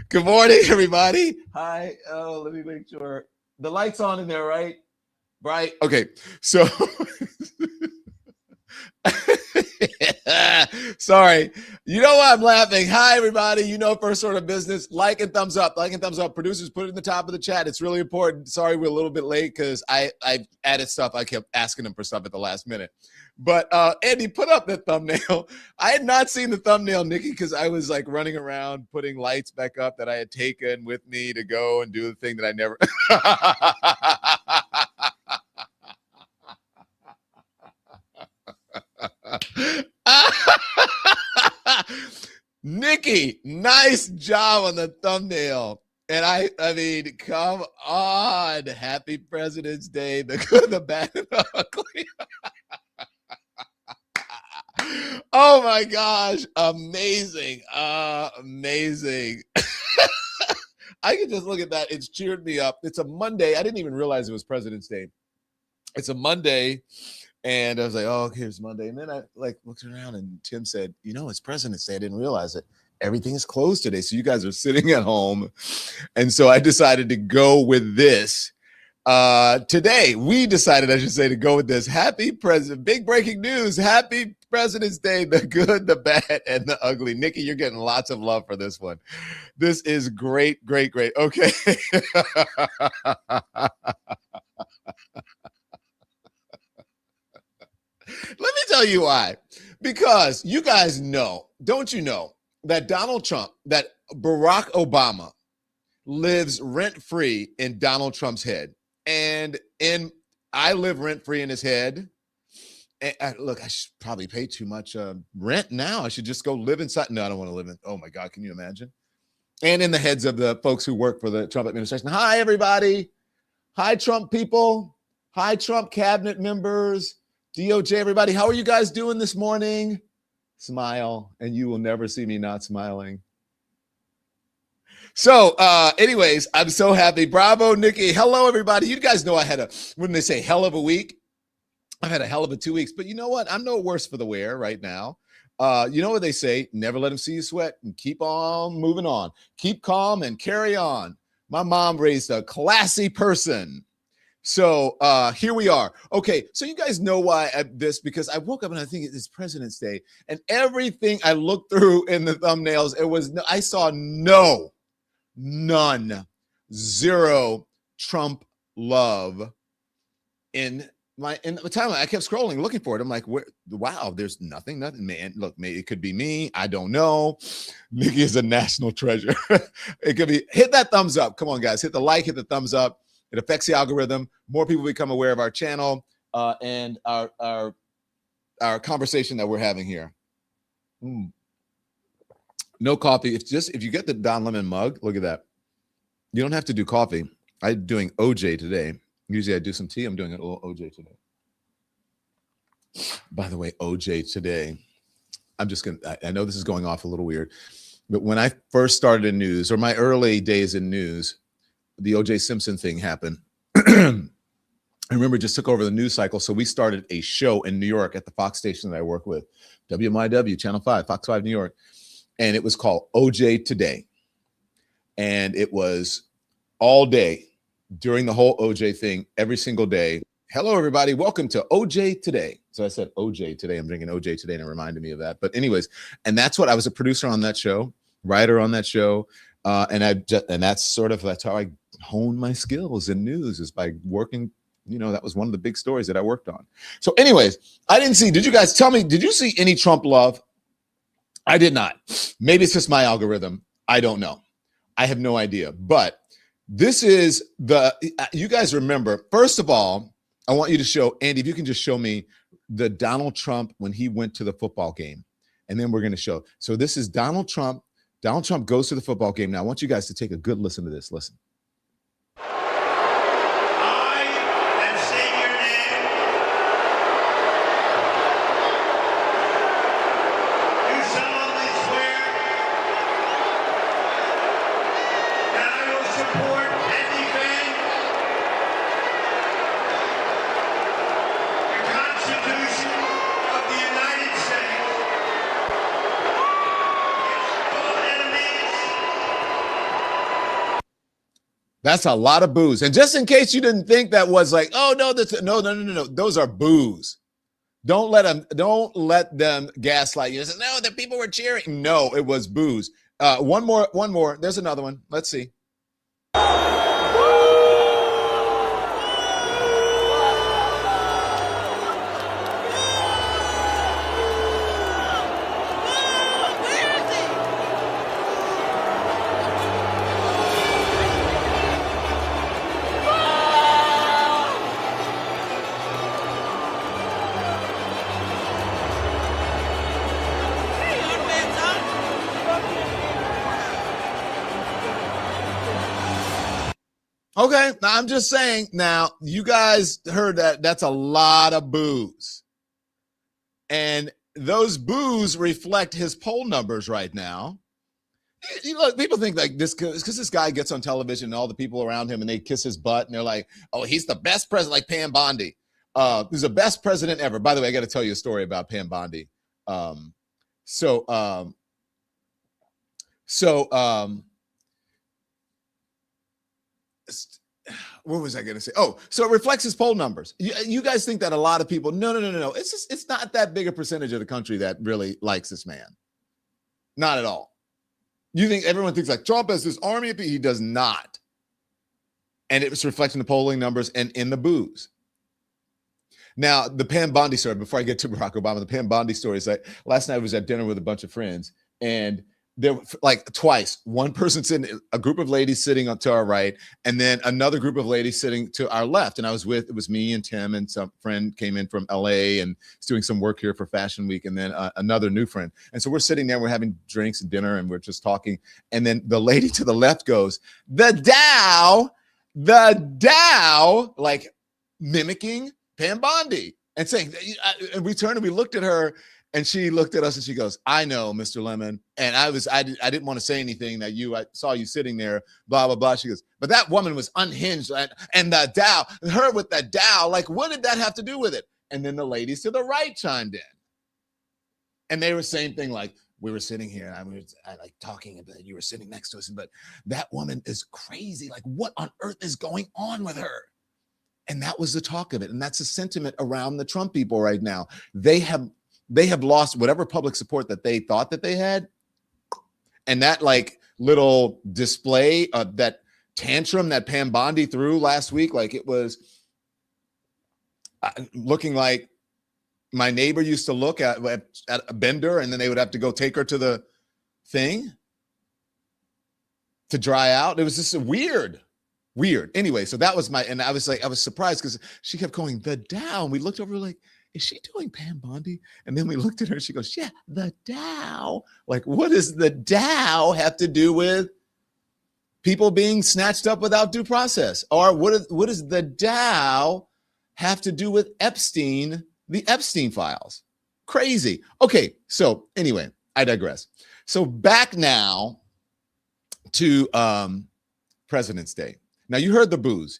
Good morning, everybody. Hi. Oh, let me make sure the light's on in there, right? Right. Okay. So, sorry. You know why I'm laughing? Hi, everybody. You know, first order of business, like and thumbs up. Like and thumbs up. Producers, put it in the top of the chat. It's really important. Sorry, we're a little bit late because I added stuff. I kept asking them for stuff at the last minute. But Andy, put up that thumbnail. I had not seen the thumbnail, Nikki, because I was like running around putting lights back up that I had taken with me to go and do the thing that I never. Nikki, nice job on the thumbnail. And I mean, come on. Happy President's Day. The good, the bad, and the ugly. Oh my gosh. Amazing. Amazing. I can just look at that. It's cheered me up. It's a Monday. I didn't even realize it was President's Day. It's a Monday. And I was like, oh, okay, it's Monday. And then I like looked around and Tim said, you know, it's President's Day. I didn't realize it. Everything is closed today. So you guys are sitting at home. And so I decided to go with this. Today, we decided, I should say, to go with this. Happy President, big breaking news. Happy President's Day, the good, the bad, and the ugly. Nikki, you're getting lots of love for this one. This is great, great, great. Okay. Let me tell you why. Because you guys know, don't you know, that Donald Trump, that Barack Obama lives rent-free in Donald Trump's head. And I live rent-free in his head. And look, I should probably pay too much rent now. I should just go live inside. No, I don't want to live in. Oh, my God. Can you imagine? And in the heads of the folks who work for the Trump administration. Hi, everybody. Hi, Trump people. Hi, Trump cabinet members. DOJ, everybody. How are you guys doing this morning? Smile, and you will never see me not smiling. So, anyways, I'm so happy. Bravo, Nikki. Hello, everybody. You guys know I had when they say hell of a week, I've had a hell of a 2 weeks. But you know what? I'm no worse for the wear right now. You know what they say? Never let them see you sweat and keep on moving on. Keep calm and carry on. My mom raised a classy person. So here we are. Okay, so you guys know why because I woke up and I think it's President's Day, and everything I looked through in the thumbnails, I saw none, zero Trump love in the timeline. I kept scrolling, looking for it. I'm like, wow, there's nothing, man. Look, maybe it could be me. I don't know. Nikki is a national treasure. It could be. Hit that thumbs up. Come on, guys. Hit the like, hit the thumbs up. It affects the algorithm. More people become aware of our channel and our conversation that we're having here. No coffee. If you get the Don Lemon mug, look at that. You don't have to do coffee. I'm doing OJ today. Usually I do some tea. I'm doing a little OJ today. By the way, OJ today. I know this is going off a little weird, but when I first started in news, or my early days in news, the O.J. Simpson thing happened. I remember it just took over the news cycle. So we started a show in New York at the Fox station that I work with, WMIW, Channel 5, Fox 5 New York. And it was called OJ Today. And it was all day during the whole OJ thing, every single day. Hello, everybody. Welcome to OJ Today. So I said OJ Today. I'm drinking OJ Today, and it reminded me of that. But anyways, and that's what I was a producer on that show, writer on that show. And that's how I honed my skills in news, is by working. You know, that was one of the big stories that I worked on. So anyways, did you guys tell me, did you see any Trump love? I did not. Maybe it's just my algorithm. I don't know. I have no idea. But this is you guys remember, first of all, I want you to show, Andy, if you can just show me the Donald Trump when he went to the football game. And then we're going to show. So this is Donald Trump. Donald Trump goes to the football game. Now, I want you guys to take a good listen to this. Listen. I am saying your name. You shall That's a lot of boos. And just in case you didn't think that was like, oh no, no. Those are boos. Don't let them gaslight you. Say, no, the people were cheering. No, it was boos. One more. There's another one. Let's see. Okay, now I'm just saying. Now you guys heard that. That's a lot of boos, and those boos reflect his poll numbers right now. You know, people think like this because this guy gets on television and all the people around him and they kiss his butt and they're like, "Oh, he's the best president," like Pam Bondi. He's the best president ever. By the way, I got to tell you a story about Pam Bondi. So what was I going to say? Oh, so it reflects his poll numbers. You guys think that a lot of people, no. It's not that big a percentage of the country that really likes this man. Not at all. You think everyone thinks like Trump has this army of people. He does not. And it was reflecting the polling numbers and in the boos. Now, the Pam Bondi story, before I get to Barack Obama, the Pam Bondi story is like last night I was at dinner with a bunch of friends and there like twice, one person sitting, a group of ladies sitting on to our right, and then another group of ladies sitting to our left. And it was me and Tim and some friend came in from LA and is doing some work here for Fashion Week. And then another new friend. And so we're sitting there, we're having drinks and dinner and we're just talking. And then the lady to the left goes, the Dow, like mimicking Pam Bondi and saying, and we turned and we looked at her. And she looked at us and she goes, I know, Mr. Lemon. And I didn't want to say anything that I saw you sitting there, blah, blah, blah. She goes, but that woman was unhinged. And the Dow, her with the Dow, like, what did that have to do with it? And then the ladies to the right chimed in. And they were saying thing like, we were sitting here, I like talking about you were sitting next to us, but that woman is crazy. Like, what on earth is going on with her? And that was the talk of it. And that's the sentiment around the Trump people right now. They have lost whatever public support that they thought that they had. And that like little display of that tantrum that Pam Bondi threw last week, like it was looking like my neighbor used to look at a bender and then they would have to go take her to the thing to dry out. It was just weird. Anyway, so that was and I was surprised because she kept going, the Dow. And we looked over like, is she doing Pam Bondi? And then we looked at her and she goes, yeah, the Dow. Like, what does the Dow have to do with people being snatched up without due process? Or what does the Dow have to do with Epstein, the Epstein files? Crazy. Okay, so anyway, I digress. So back now to President's Day. Now, you heard the boos,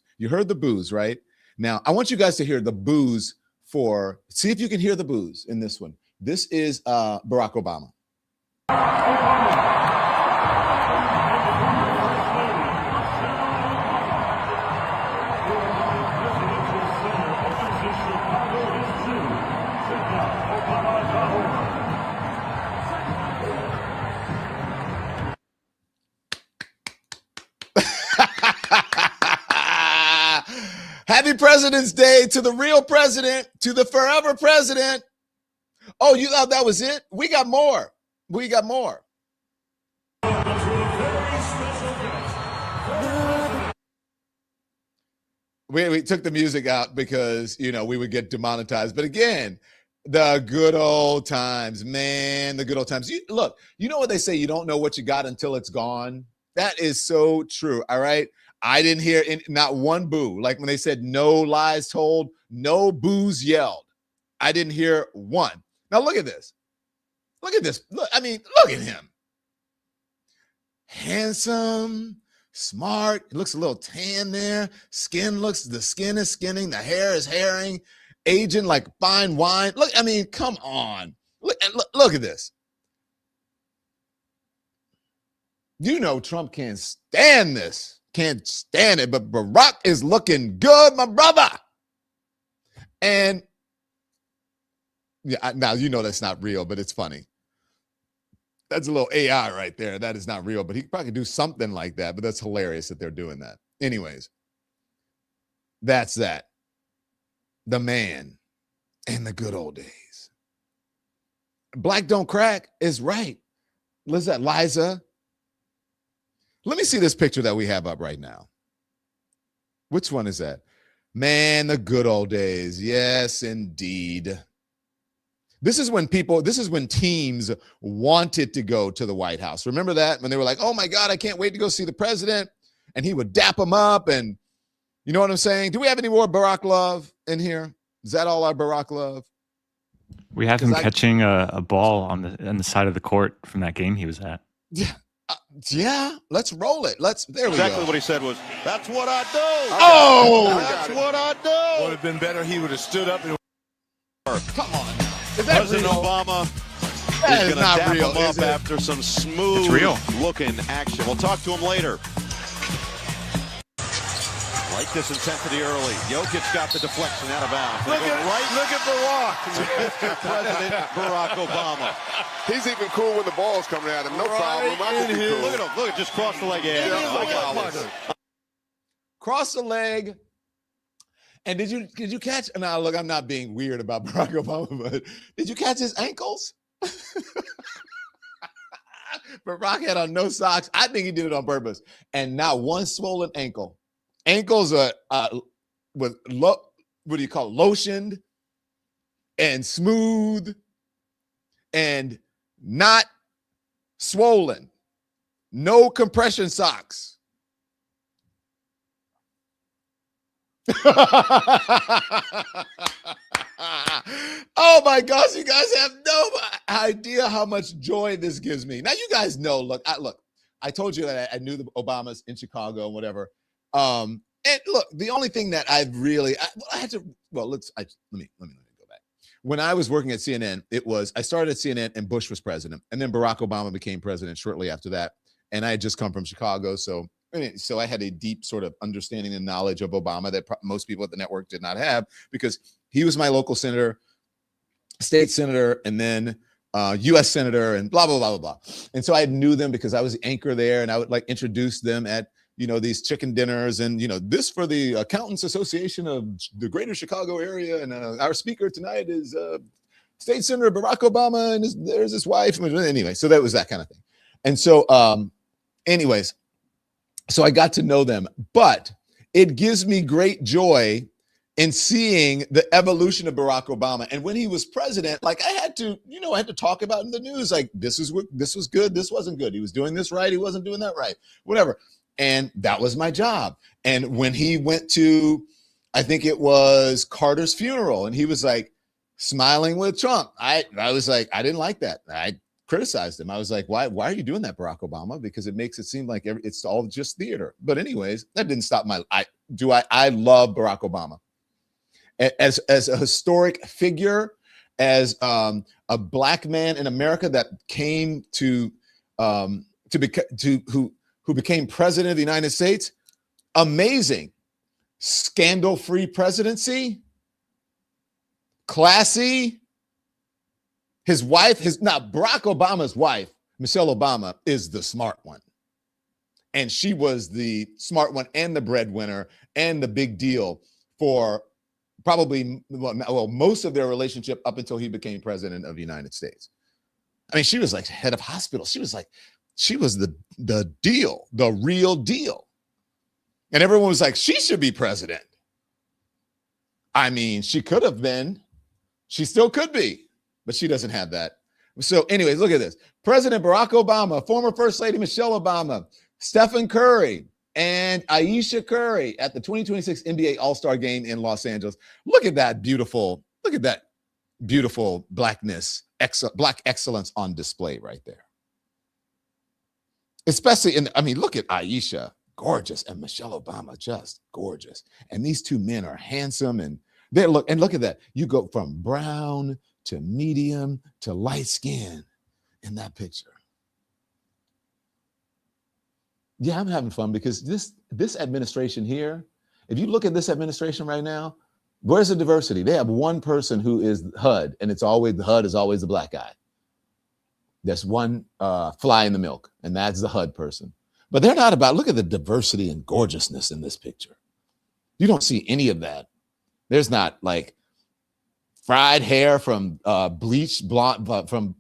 right? Now, I want you guys to hear the boos see if you can hear the boos in this one. This is Barack Obama. Happy President's Day to the real president, to the forever president. Oh, you thought that was it? We got more. We took the music out because, we would get demonetized. But again, the good old times, man, the good old times. Look, you know what they say? You don't know what you got until it's gone. That is so true. All right. I didn't hear not one boo. Like when they said no lies told, no boos yelled. I didn't hear one. Now look at this. Look, look at him. Handsome, smart. It looks a little tan there. The skin is skinning. The hair is hairing. Aging like fine wine. Look, come on. Look at this. Trump can't stand this. Can't stand it, but Barack is looking good, my brother. And yeah, now you know that's not real, but it's funny. That's a little AI right there. That is not real, but he could probably do something like that. But that's hilarious that they're doing that. Anyways, that's that. The man in the good old days. Black don't crack is right. Liza. Let me see this picture that we have up right now. Which one is that? Man, the good old days. Yes, indeed. This is when teams wanted to go to the White House. Remember that? When they were like, oh my God, I can't wait to go see the president. And he would dap them up. And you know what I'm saying? Do we have any more Barack love in here? Is that all our Barack love? We have him catching a ball on the side of the court from that game he was at. Yeah. Yeah, let's roll it. There we go. Exactly what he said was, that's what I do. Oh! That's what I do. Would have been better. He would have stood up and. Come on. Is that President real? Obama That is is going to not dap real, him up is it? after some smooth-looking action. We'll talk to him later. Like this intensity early. Jokic got the deflection out of bounds. Look at Barack. President Barack Obama. He's even cool when the ball's coming at him. No problem. I can be cool. Look at him. Look, just cross the leg. Cross the leg. And did you catch? Now, look, I'm not being weird about Barack Obama, but did you catch his ankles? Barack had on no socks. I think he did it on purpose. And not one swollen ankle. Ankles are what do you call it? Lotioned and smooth and not swollen. No compression socks. Oh my gosh, you guys have no idea how much joy this gives me. Now you guys know, look, I told you that I knew the Obamas in Chicago and whatever. And look, the only thing that I've really, let me go back. When I was working at CNN, I started at CNN and Bush was president, and then Barack Obama became president shortly after that. And I had just come from Chicago, so I had a deep sort of understanding and knowledge of Obama that most people at the network did not have, because he was my local senator, state senator, and then U.S. senator, and blah, blah, blah, blah, blah. And so I knew them because I was the anchor there, and I would like introduce them at, these chicken dinners, and, this for the Accountants Association of the Greater Chicago area. And our speaker tonight is State Senator Barack Obama, and there's his wife. Anyway, so that was that kind of thing. And so anyways, so I got to know them, but it gives me great joy in seeing the evolution of Barack Obama. And when he was president, like I had to talk about in the news, like this was good, this wasn't good. He was doing this right, he wasn't doing that right, whatever. And that was my job. And when he went to, I think it was Carter's funeral, and he was like smiling with Trump, I was like, I didn't like that. I criticized him. I was like, why are you doing that, Barack Obama? Because it makes it seem like it's all just theater. But anyways, that didn't stop I love Barack Obama as a historic figure, as a black man in America that came who became president of the United States. Amazing, scandal-free presidency, classy. His wife, Barack Obama's wife, Michelle Obama, is the smart one. And she was the smart one and the breadwinner and the big deal for probably, most of their relationship up until he became president of the United States. I mean, she was like head of hospital. She was the deal, the real deal. And everyone was like, she should be president. I mean, she could have been. She still could be. But she doesn't have that. So anyways, look at this. President Barack Obama, former First Lady Michelle Obama, Stephen Curry, and Ayesha Curry at the 2026 NBA All-Star Game in Los Angeles. Look at that beautiful blackness, black excellence on display right there. Especially look at Ayesha, gorgeous, and Michelle Obama, just gorgeous. And these two men are handsome, and look at that. You go from brown to medium to light skin in that picture. Yeah, I'm having fun because this administration here, if you look at this administration right now, where's the diversity? They have one person who is HUD, and it's always the HUD is always the black guy. There's one fly in the milk, and that's the HUD person. But they're not about, look at the diversity and gorgeousness in this picture. You don't see any of that. There's not like fried hair from bleached blonde, from,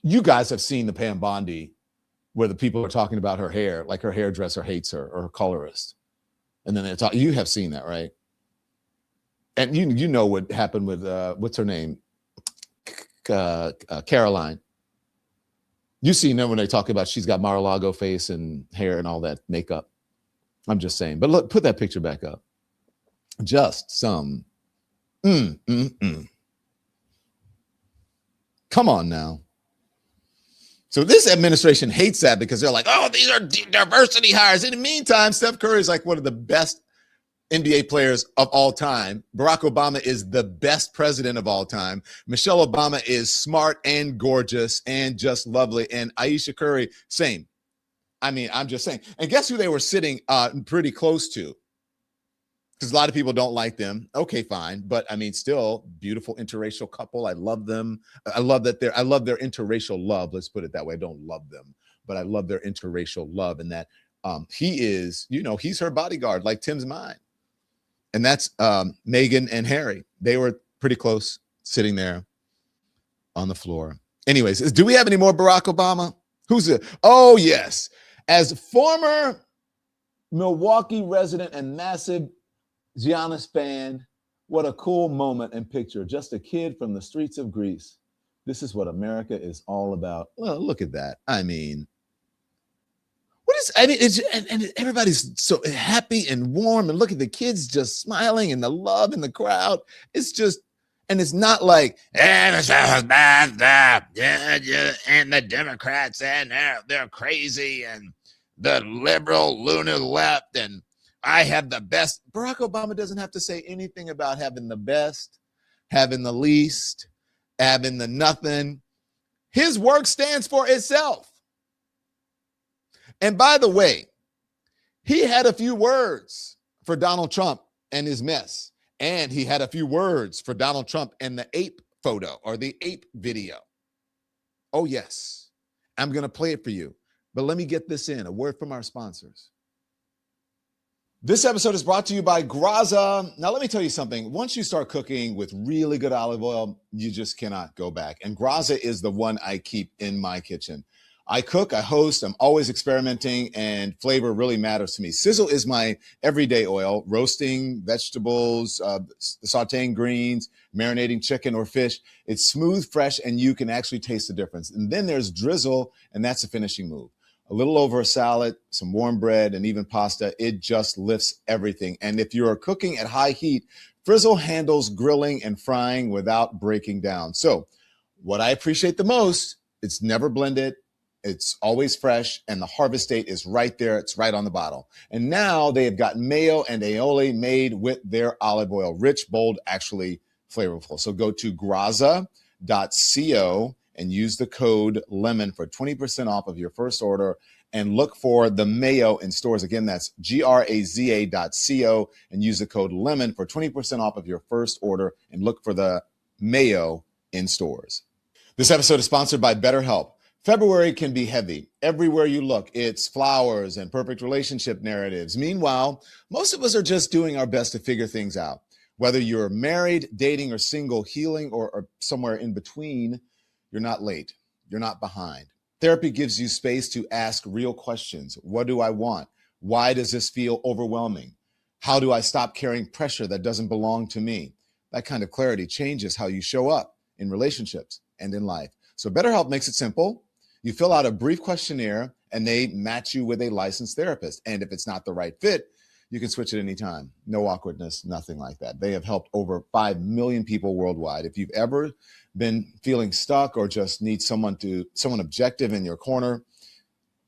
you guys have seen the Pam Bondi where the people are talking about her hair, like her hairdresser hates her or her colorist. And then they're talking, you have seen that, right? And you know what happened with, what's her name? Caroline. You see them when they talk about she's got Mar-a-Lago face and hair and all that makeup. I'm just saying. But look, put that picture back up. Just some. Come on now. So this administration hates that because they're like, oh, these are diversity hires. In the meantime, Steph Curry is like one of the best NBA players of all time. Barack Obama is the best president of all time. Michelle Obama is smart and gorgeous and just lovely. And Aisha Curry, same. I mean, I'm just saying. And guess who they were sitting pretty close to? Because a lot of people don't like them. Okay, fine. But I mean, still beautiful interracial couple. I love them. I love their interracial love. Let's put it that way. I don't love them, but I love their interracial love. And that he is, he's her bodyguard, like Tim's mine. And that's Meghan and Harry. They were pretty close sitting there on the floor. Anyways, do we have any more Barack Obama? Who's it? Oh, yes. As former Milwaukee resident and massive Giannis fan, what a cool moment and picture. Just a kid from the streets of Greece. This is what America is all about. Well, look at that. I mean, and everybody's so happy and warm, and look at the kids just smiling and the love in the crowd. It's just, and it's not like, this is bad stuff. Yeah, and the Democrats, and they're crazy, and the liberal lunar left, and I have the best. Barack Obama doesn't have to say anything about having the best, having the least, having the nothing. His work stands for itself. And by the way, he had a few words for Donald Trump and his mess. And he had a few words for Donald Trump and the ape photo or the ape video. Oh, yes. I'm going to play it for you. But let me get this in, a word from our sponsors. This episode is brought to you by Graza. Now, let me tell you something. Once you start cooking with really good olive oil, you just cannot go back. And Graza is the one I keep in my kitchen. I cook, I host, I'm always experimenting, and flavor really matters to me. Sizzle is my everyday oil, roasting vegetables, sauteing greens, marinating chicken or fish. It's smooth, fresh, and you can actually taste the difference. And then there's Drizzle, and that's the finishing move. A little over a salad, some warm bread, and even pasta, it just lifts everything. And if you're cooking at high heat, Frizzle handles grilling and frying without breaking down. So what I appreciate the most, it's never blended. It's always fresh, and the harvest date is right there. It's right on the bottle. And now they have got mayo and aioli made with their olive oil. Rich, bold, actually flavorful. So go to graza.co and use the code LEMON for 20% off of your first order, and look for the mayo in stores. Again, that's graza.co, and use the code LEMON for 20% off of your first order, and look for the mayo in stores. This episode is sponsored by BetterHelp. February can be heavy. Everywhere you look, it's flowers and perfect relationship narratives. Meanwhile, most of us are just doing our best to figure things out. Whether you're married, dating, or single, healing, or somewhere in between, you're not late. You're not behind. Therapy gives you space to ask real questions. What do I want? Why does this feel overwhelming? How do I stop carrying pressure that doesn't belong to me? That kind of clarity changes how you show up in relationships and in life. So BetterHelp makes it simple. You fill out a brief questionnaire, and they match you with a licensed therapist. And if it's not the right fit, you can switch at any time. No awkwardness, nothing like that. They have helped over 5 million people worldwide. If you've ever been feeling stuck or just need someone objective in your corner,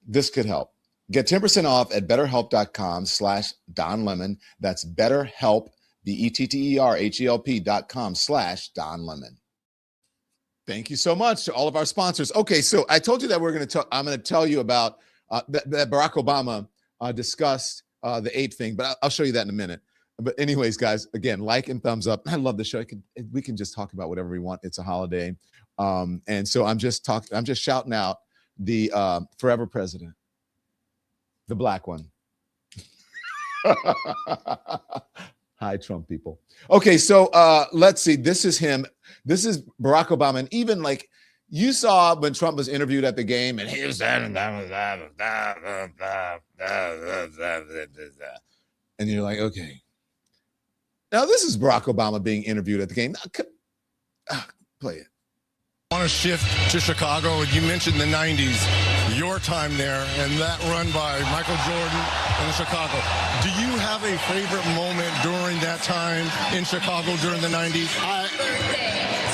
this could help. Get 10% off at betterhelp.com/DonLemon. That's BetterHelp, BetterHelp.com/DonLemon. Thank you so much to all of our sponsors. Okay, so I told you that I'm going to tell you about that Barack Obama discussed the ape thing, but I'll show you that in a minute. But anyways, guys, again, like and thumbs up. I love the show. We can just talk about whatever we want. It's a holiday. And so I'm just shouting out the forever president, the black one. Hi, Trump people. Okay, so let's see. This is him. This is Barack Obama. And even like you saw when Trump was interviewed at the game and he was and you're like, okay. Now this is Barack Obama being interviewed at the game. Play it. I want to shift to Chicago. You mentioned the 90s, your time there, and that run by Michael Jordan in Chicago. Do you have a favorite moment during that time in Chicago during the 90s?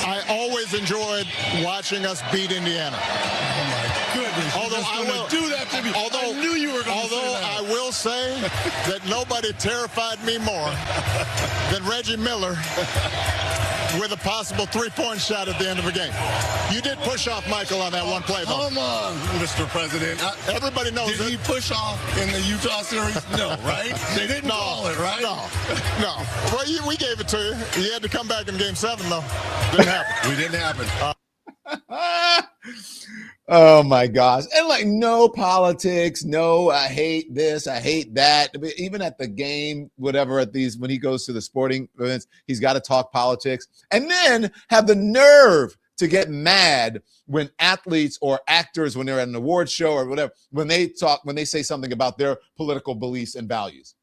I always enjoyed watching us beat Indiana. Oh my goodness! Although I will do that to me. I knew you were going to say that. I will say that nobody terrified me more than Reggie Miller with a possible three-point shot at the end of a game. You did push off Michael on that one play, though. Come on, Mr. President. Everybody knows Did he push off in the Utah series? No, right? They didn't call it, right? No. Well, we gave it to you. You had to come back in Game 7, though. Didn't happen. We didn't happen. Oh my gosh. And like no politics, no, I hate this, I hate that. Even at the game, whatever, at these, when he goes to the sporting events, he's got to talk politics and then have the nerve to get mad when athletes or actors, when they're at an award show or whatever, when they say something about their political beliefs and values.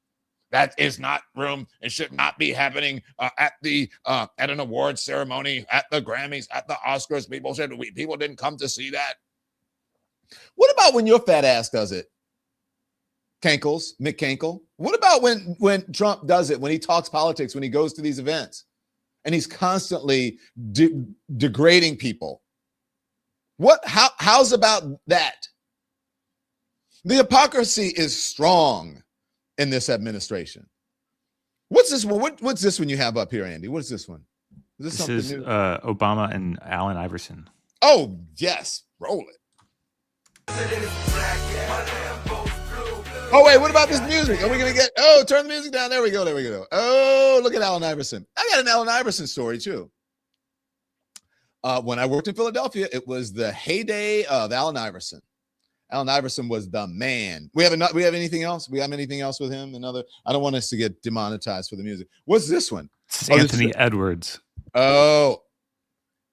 That is not room. It should not be happening at an award ceremony, at the Grammys, at the Oscars. People didn't come to see that. What about when your fat ass does it? Kankles, Mick Kankle. What about when Trump does it, when he talks politics, when he goes to these events and he's constantly degrading people? How's about that? The hypocrisy is strong in this administration. What's this one? What's this one you have up here, Andy? What is this one? Is this is new? Obama and Allen Iverson. Oh, yes. Roll it. Oh, wait, what about this music? Are we going to turn the music down? There we go. Oh, look at Allen Iverson. I got an Allen Iverson story, too. When I worked in Philadelphia, it was the heyday of Allen Iverson. Allen Iverson was the man. We have anything else? We have anything else with him? I don't want us to get demonetized for the music. What's this one? It's Anthony Edwards. Oh,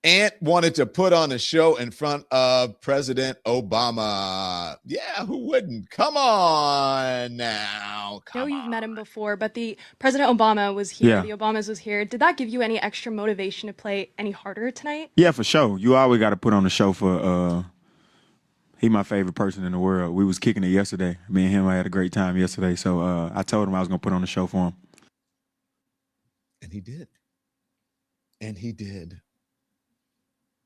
Ant wanted to put on a show in front of President Obama. Yeah, who wouldn't? Come on now. I know you've met him before, but the President Obama was here. Yeah. The Obamas was here. Did that give you any extra motivation to play any harder tonight? Yeah, for sure. You always got to put on a show for he my favorite person in the world. We was kicking it yesterday. Me and him, I had a great time yesterday. So I told him I was going to put on a show for him. And he did. And he did.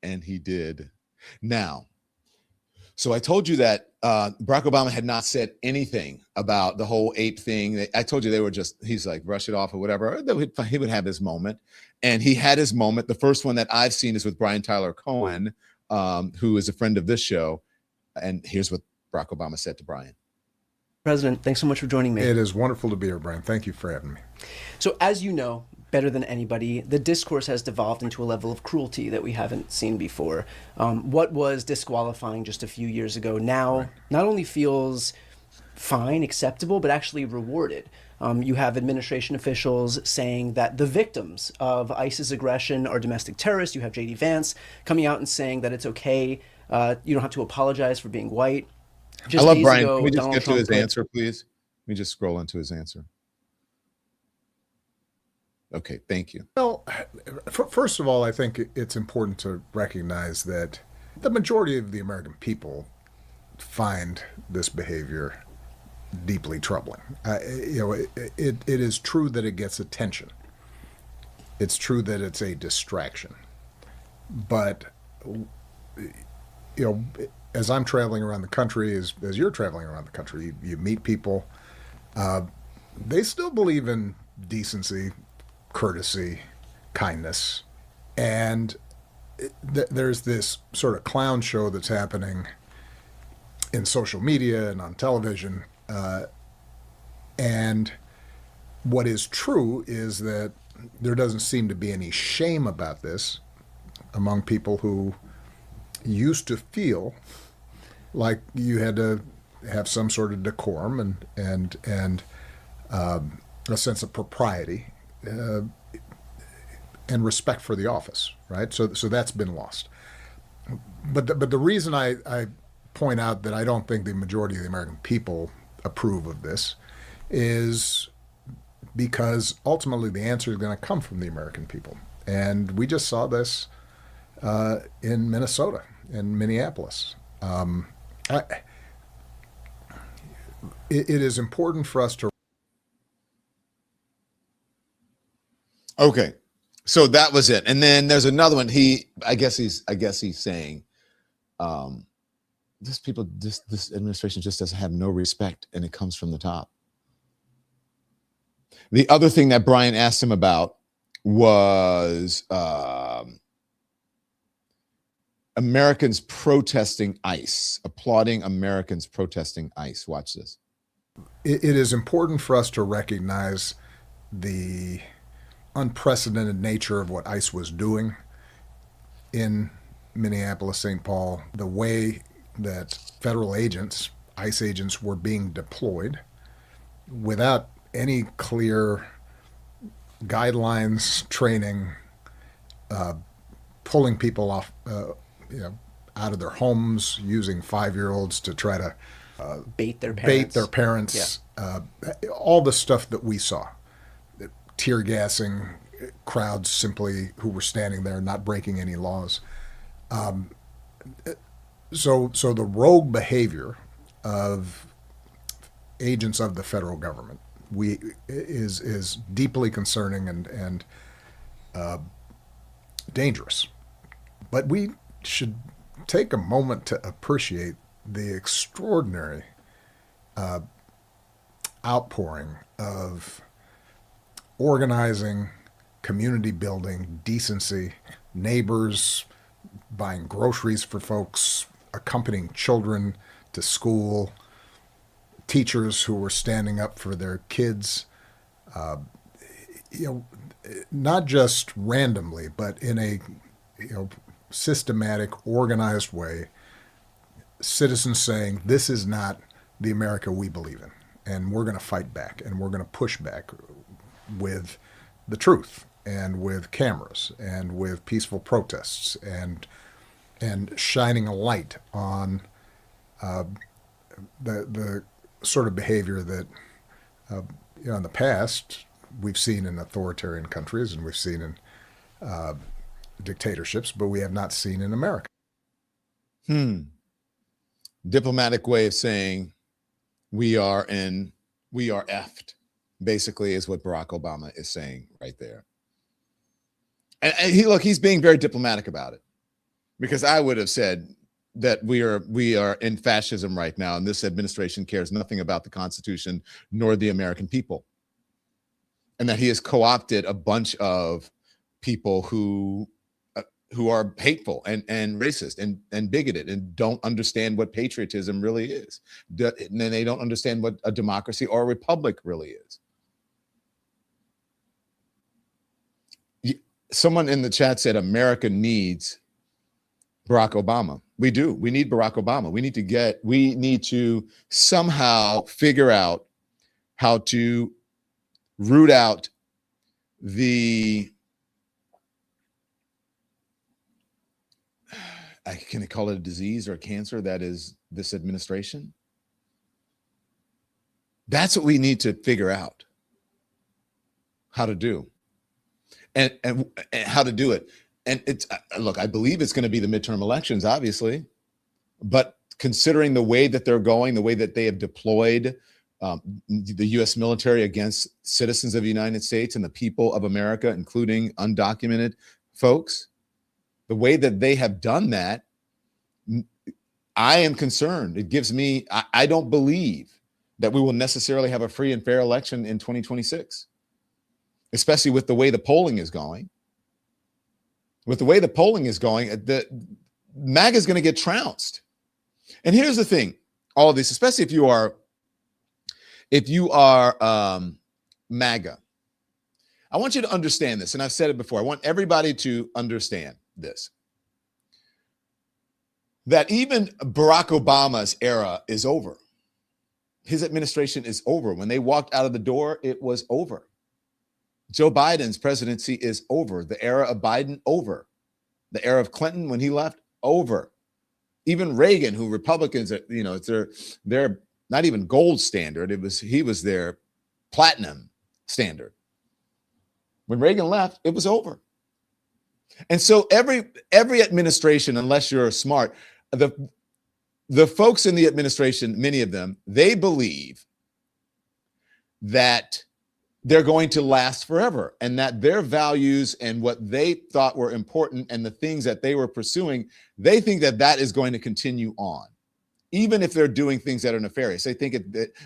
And he did. Now, so I told you that Barack Obama had not said anything about the whole ape thing. I told you they were he's like, brush it off or whatever. He would have his moment. And he had his moment. The first one that I've seen is with Brian Tyler Cohen, who is a friend of this show. And here's what Barack Obama said to Brian. President, thanks so much for joining me. It is wonderful to be here, Brian. Thank you for having me. So as you know, better than anybody, the discourse has devolved into a level of cruelty that we haven't seen before. What was disqualifying just a few years ago now not only feels fine, acceptable, but actually rewarded. You have administration officials saying that the victims of ISIS aggression are domestic terrorists. You have J.D. Vance coming out and saying that it's okay. You don't have to apologize for being white. I love Brian. Can we just get to his answer, please? Let me just scroll into his answer. Okay, thank you. Well, first of all, I think it's important to recognize that the majority of the American people find this behavior deeply troubling. It is true that it gets attention. It's true that it's a distraction. But, as I'm traveling around the country, as you're traveling around the country, you meet people. They still believe in decency, courtesy, kindness, and there's this sort of clown show that's happening in social media and on television. And what is true is that there doesn't seem to be any shame about this among people who used to feel like you had to have some sort of decorum and a sense of propriety and respect for the office, right? So that's been lost. But the reason I point out that I don't think the majority of the American people approve of this is because ultimately the answer is going to come from the American people. And we just saw this in Minnesota, in Minneapolis. It is important for us to. Okay, so that was it, and then there's another one. I guess he's saying, this administration just doesn't have no respect, and it comes from the top. The other thing that Brian asked him about was Americans protesting ICE, applauding Americans protesting ICE. Watch this. It is important for us to recognize the unprecedented nature of what ICE was doing in Minneapolis, St. Paul, the way that federal agents, ICE agents, were being deployed without any clear guidelines, training, pulling people off, out of their homes, using 5-year-olds to try to bait their parents. All the stuff that we saw, tear gassing crowds simply who were standing there, not breaking any laws. So the rogue behavior of agents of the federal government is deeply concerning and dangerous. But we should take a moment to appreciate the extraordinary outpouring of organizing, community building, decency, neighbors buying groceries for folks, accompanying children to school, teachers who were standing up for their kids, not just randomly, but in a systematic, organized way, citizens saying, this is not the America we believe in, and we're going to fight back, and we're going to push back with the truth, and with cameras, and with peaceful protests, and shining a light on the sort of behavior that in the past we've seen in authoritarian countries and we've seen in dictatorships, but we have not seen in America. Diplomatic way of saying we are effed, basically, is what Barack Obama is saying right there. And he's being very diplomatic about it, because I would have said that we are in fascism right now, and this administration cares nothing about the Constitution nor the American people, and that he has co-opted a bunch of people who are hateful and racist and bigoted and don't understand what patriotism really is. And they don't understand what a democracy or a republic really is. Someone in the chat said America needs Barack Obama. We do. We need Barack Obama. We need to somehow figure out how to root out can I call it a disease or a cancer that is this administration? That's what we need to figure out how to do, and how to do it. And it's, look, I believe it's going to be the midterm elections, obviously, but considering the way that they're going, the way that they have deployed the U.S. military against citizens of the United States and the people of America, including undocumented folks, the way that they have done that, I am concerned. It gives me, I don't believe that we will necessarily have a free and fair election in 2026, especially with the way the polling is going. With the way the polling is going, the MAGA is going to get trounced. And here's the thing. all of these, especially if you are MAGA. I want you to understand this, and I've said it before. I want everybody to understand this, that even Barack Obama's era is over. His administration is over. When they walked out of the door, it was over. Joe Biden's presidency is over. The era of Biden, over. The era of Clinton, when he left, over. Even Reagan, who Republicans, it's their not even gold standard. He was their platinum standard. When Reagan left, it was over. And so every administration, unless you're smart, the folks in the administration, many of them, they believe that they're going to last forever and that their values and what they thought were important and the things that they were pursuing, they think that that is going to continue on. Even if they're doing things that are nefarious, they think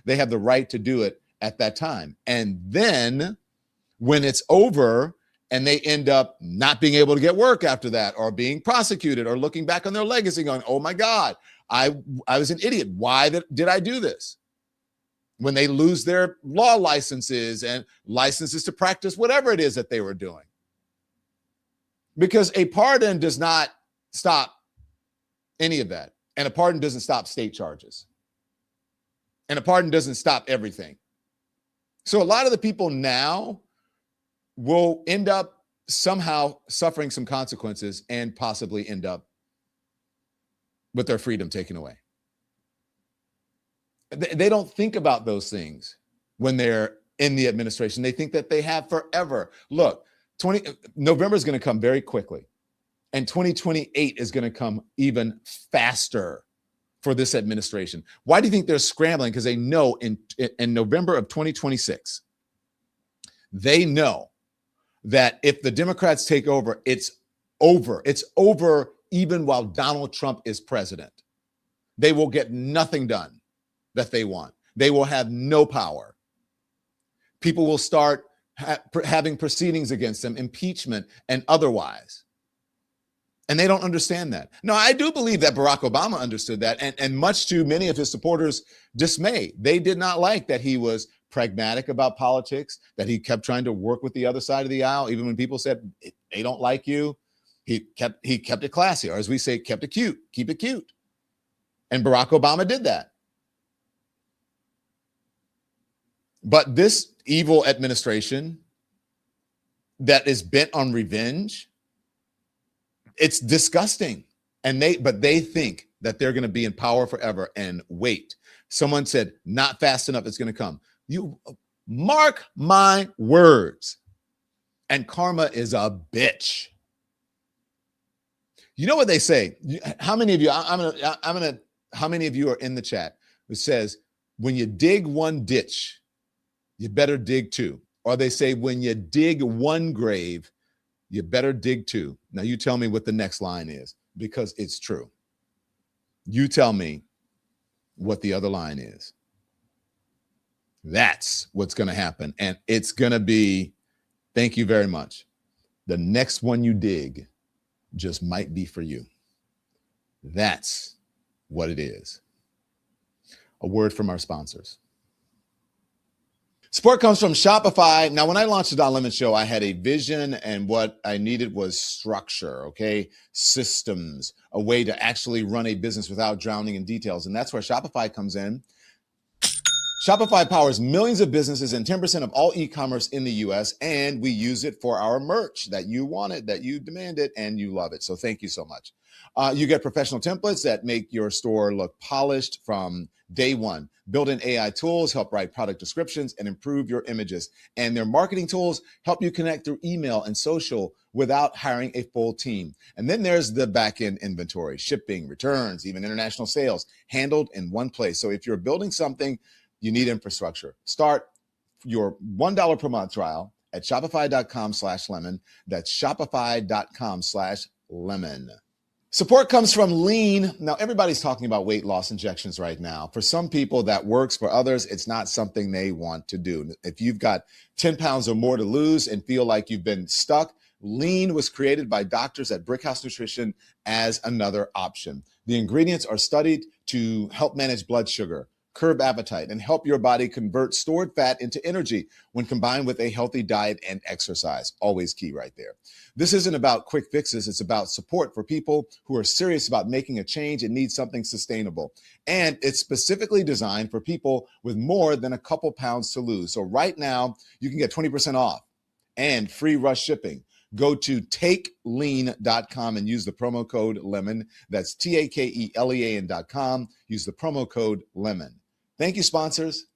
they have the right to do it at that time. And then when it's over and they end up not being able to get work after that, or being prosecuted, or looking back on their legacy going, oh my God, I was an idiot. Why did I do this? When they lose their law licenses and licenses to practice whatever it is that they were doing. Because a pardon does not stop any of that. And a pardon doesn't stop state charges. And a pardon doesn't stop everything. So a lot of the people now will end up somehow suffering some consequences and possibly end up with their freedom taken away. They don't think about those things when they're in the administration. They think that they have forever. Look, November is going to come very quickly, and 2028 is going to come even faster for this administration. Why do you think they're scrambling? Because they know in November of 2026, they know that if the Democrats take over, it's over. It's over even while Donald Trump is president. They will get nothing done that they want. They will have no power. People will start having proceedings against them, impeachment and otherwise. And they don't understand that. No, I do believe that Barack Obama understood that, and much to many of his supporters' dismay. They did not like that he was pragmatic about politics, that he kept trying to work with the other side of the aisle, even when people said they don't like you. He kept it classy, or as we say, kept it cute. Keep it cute. And Barack Obama did that. But this evil administration that is bent on revenge, it's disgusting. But they think that they're going to be in power forever. And wait, someone said, not fast enough, it's going to come. You mark my words. And karma is a bitch. You know what they say? How many of you, how many of you are in the chat who says, when you dig one ditch, you better dig two? Or they say, when you dig one grave, you better dig two. Now you tell me what the next line is, because it's true. You tell me what the other line is. That's what's going to happen. And it's going to be, thank you very much. The next one you dig just might be for you. That's what it is. A word from our sponsors. Support comes from Shopify. Now, when I launched the Don Lemon Show, I had a vision, and what I needed was structure, okay? Systems, a way to actually run a business without drowning in details. And that's where Shopify comes in. Shopify powers millions of businesses and 10% of all e-commerce in the US, and we use it for our merch that you wanted, that you demanded, and you love it. So thank you so much. You get professional templates that make your store look polished from day one. Built-in AI tools help write product descriptions and improve your images. And their marketing tools help you connect through email and social without hiring a full team. And then there's the back-end inventory, shipping, returns, even international sales, handled in one place. So if you're building something, you need infrastructure. Start your $1 per month trial at shopify.com/lemon. That's shopify.com/lemon. Support comes from Lean. Now, everybody's talking about weight loss injections right now. For some people, that works. For others, it's not something they want to do. If you've got 10 pounds or more to lose and feel like you've been stuck, Lean was created by doctors at Brickhouse Nutrition as another option. The ingredients are studied to help manage blood sugar, curb appetite, and help your body convert stored fat into energy when combined with a healthy diet and exercise. Always key right there. This isn't about quick fixes. It's about support for people who are serious about making a change and need something sustainable. And it's specifically designed for people with more than a couple pounds to lose. So right now, you can get 20% off and free rush shipping. Go to takelean.com and use the promo code LEMON. That's TAKELEAN.com. Use the promo code LEMON. Thank you, sponsors.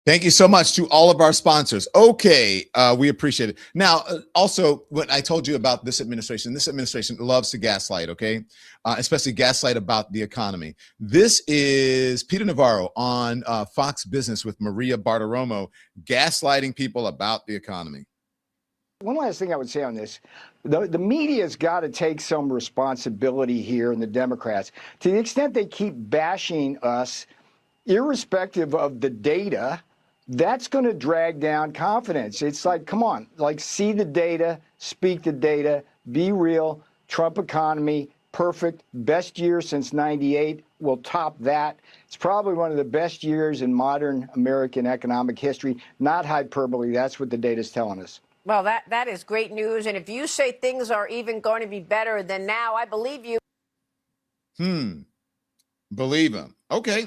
Thank you so much to all of our sponsors. Okay, we appreciate it. Now, also, when I told you about this administration loves to gaslight, okay? Especially gaslight about the economy. This is Peter Navarro on Fox Business with Maria Bartiromo, gaslighting people about the economy. One last thing I would say on this, the media's got to take some responsibility here, and the Democrats, to the extent they keep bashing us, irrespective of the data, that's going to drag down confidence. It's like, come on, like, see the data, speak the data, be real. Trump economy, perfect, best year since '98. Will top that. It's probably one of the best years in modern American economic history. Not hyperbole. That's what the data is telling us. Well, that is great news. And if you say things are even going to be better than now, I believe you. Believe him. Okay.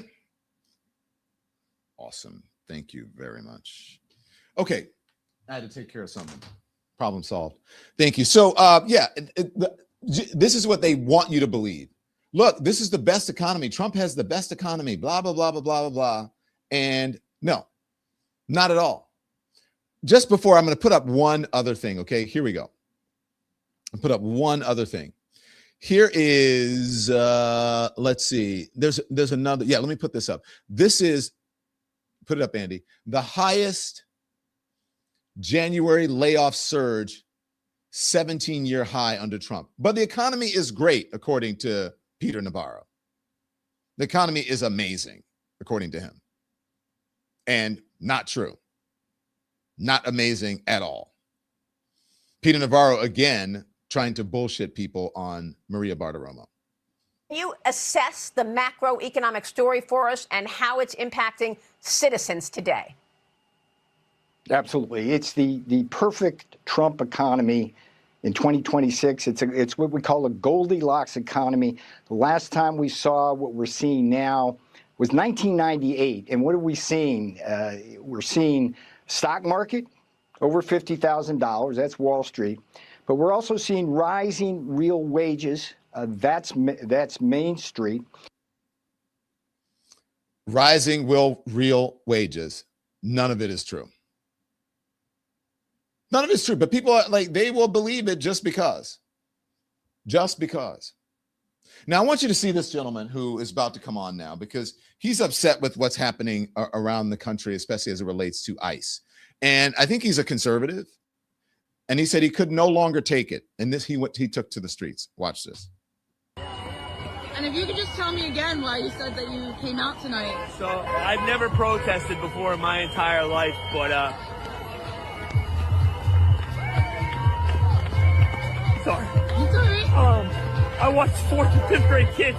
Awesome. Thank you very much. Okay. I had to take care of something. Problem solved. Thank you. So, this is what they want you to believe. Look, this is the best economy. Trump has the best economy, blah, blah, blah, blah, blah, blah, blah. And no, not at all. Just before, I'm going to put up one other thing. Okay, here we go. I'll put up one other thing. Here is, let's see. There's another. Yeah, let me put this up. This is, put it up, Andy. The highest January layoff surge, 17-year high under Trump. But the economy is great, according to Peter Navarro. The economy is amazing, according to him. And not true. Not amazing at all. Peter Navarro, again, trying to bullshit people on Maria Bartiromo. Can you assess the macroeconomic story for us and how it's impacting citizens today? Absolutely. It's the perfect Trump economy in 2026. It's what we call a Goldilocks economy. The last time we saw what we're seeing now was 1998. And what are we seeing? We're seeing stock market over $50,000. That's Wall Street. But we're also seeing rising real wages. That's Main Street. Rising real wages. None of it is true. None of it's true, but people are like, they will believe it just because. Just because. Now, I want you to see this gentleman who is about to come on now, because he's upset with what's happening around the country, especially as it relates to ICE. And I think he's a conservative. And he said he could no longer take it. And this he took to the streets. Watch this. And if you could just tell me again why you said that you came out tonight. So I've never protested before in my entire life, but sorry. It's all right. I watched 4th and 5th grade kids